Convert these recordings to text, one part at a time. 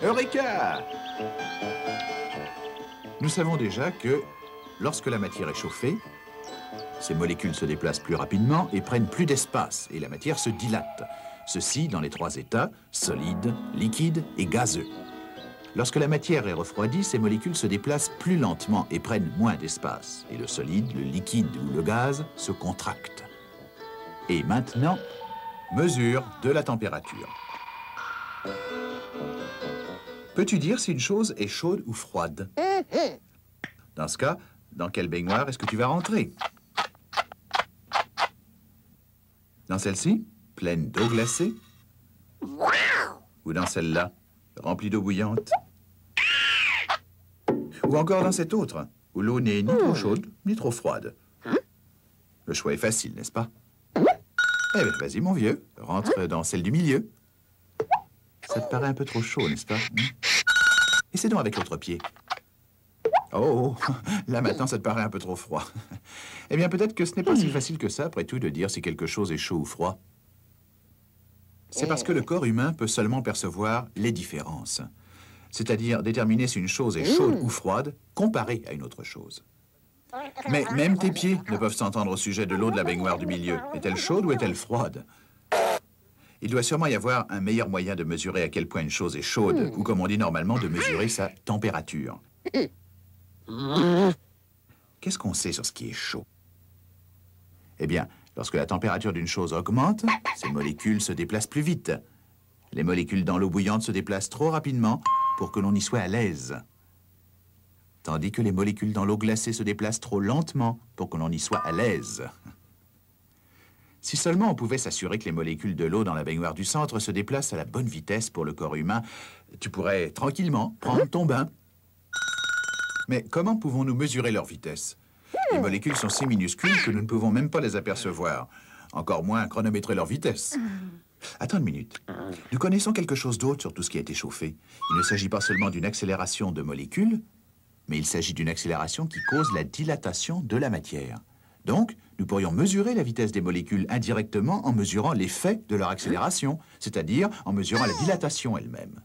Eureka! Nous savons déjà que, lorsque la matière est chauffée, ces molécules se déplacent plus rapidement et prennent plus d'espace, et la matière se dilate. Ceci dans les 3 états, solide, liquide et gazeux. Lorsque la matière est refroidie, ces molécules se déplacent plus lentement et prennent moins d'espace. Et le solide, le liquide ou le gaz se contractent. Et maintenant, mesure de la température. Peux-tu dire si une chose est chaude ou froide? Dans ce cas, dans quelle baignoire est-ce que tu vas rentrer? Dans celle-ci, pleine d'eau glacée? Ou dans celle-là, remplie d'eau bouillante? Ou encore dans cette autre, où l'eau n'est ni trop chaude, ni trop froide? Le choix est facile, n'est-ce pas? Eh bien, vas-y, mon vieux, rentre dans celle du milieu. Ça te paraît un peu trop chaud, n'est-ce pas? Essaie donc avec l'autre pied. Oh, là maintenant, ça te paraît un peu trop froid. Eh bien, peut-être que ce n'est pas si facile que ça, après tout, de dire si quelque chose est chaud ou froid. C'est parce que le corps humain peut seulement percevoir les différences. C'est-à-dire déterminer si une chose est chaude ou froide, comparée à une autre chose. Mais même tes pieds ne peuvent s'entendre au sujet de l'eau de la baignoire du milieu. Est-elle chaude ou est-elle froide? Il doit sûrement y avoir un meilleur moyen de mesurer à quel point une chose est chaude, ou comme on dit normalement, de mesurer sa température. Qu'est-ce qu'on sait sur ce qui est chaud? Eh bien, lorsque la température d'une chose augmente, ces molécules se déplacent plus vite. Les molécules dans l'eau bouillante se déplacent trop rapidement pour que l'on y soit à l'aise. Tandis que les molécules dans l'eau glacée se déplacent trop lentement pour que l'on y soit à l'aise. Si seulement on pouvait s'assurer que les molécules de l'eau dans la baignoire du centre se déplacent à la bonne vitesse pour le corps humain, tu pourrais tranquillement prendre ton bain. Mais comment pouvons-nous mesurer leur vitesse? Les molécules sont si minuscules que nous ne pouvons même pas les apercevoir. Encore moins chronométrer leur vitesse. Attends une minute. Nous connaissons quelque chose d'autre sur tout ce qui a été chauffé. Il ne s'agit pas seulement d'une accélération de molécules, mais il s'agit d'une accélération qui cause la dilatation de la matière. Donc, nous pourrions mesurer la vitesse des molécules indirectement en mesurant l'effet de leur accélération, c'est-à-dire en mesurant la dilatation elle-même.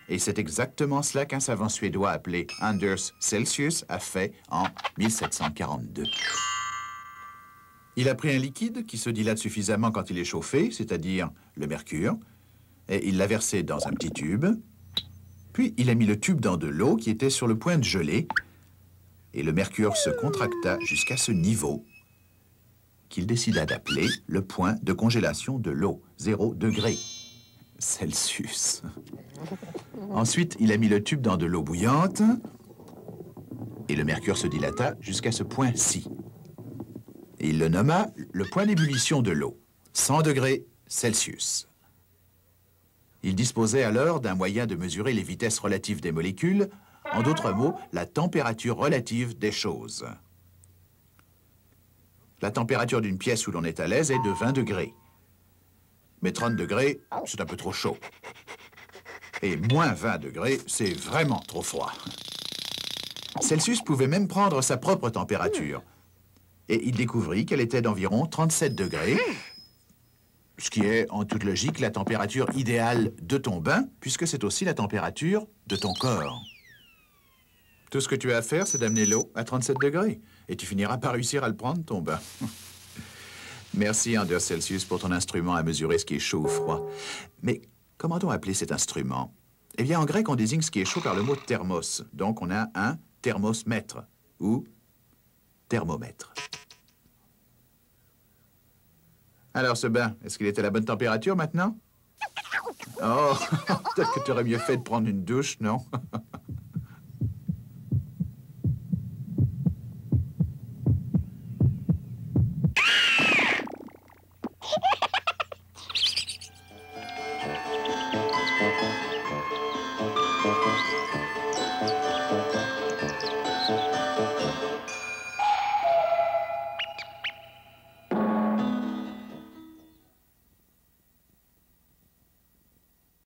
Et c'est exactement cela qu'un savant suédois appelé Anders Celsius a fait en 1742. Il a pris un liquide qui se dilate suffisamment quand il est chauffé, c'est-à-dire le mercure, et il l'a versé dans un petit tube. Puis il a mis le tube dans de l'eau qui était sur le point de geler, et le mercure se contracta jusqu'à ce niveau qu'il décida d'appeler le point de congélation de l'eau, 0 degré Celsius. Ensuite, il a mis le tube dans de l'eau bouillante, et le mercure se dilata jusqu'à ce point-ci. Et il le nomma le point d'ébullition de l'eau, 100 degrés Celsius. Il disposait alors d'un moyen de mesurer les vitesses relatives des molécules, en d'autres mots, la température relative des choses. La température d'une pièce où l'on est à l'aise est de 20 degrés. Mais 30 degrés, c'est un peu trop chaud. Et moins 20 degrés, c'est vraiment trop froid. Celsius pouvait même prendre sa propre température. Et il découvrit qu'elle était d'environ 37 degrés, ce qui est, en toute logique, la température idéale de ton bain, puisque c'est aussi la température de ton corps. Tout ce que tu as à faire, c'est d'amener l'eau à 37 degrés, et tu finiras par réussir à le prendre, ton bain. Merci, Anders Celsius, pour ton instrument à mesurer ce qui est chaud ou froid. Mais comment doit-on appeler cet instrument? Eh bien, en grec, on désigne ce qui est chaud par le mot thermos. Donc, on a un thermosmètre, ou thermomètre. Alors, ce bain, est-ce qu'il est à la bonne température maintenant? Oh, peut-être que tu aurais mieux fait de prendre une douche, non?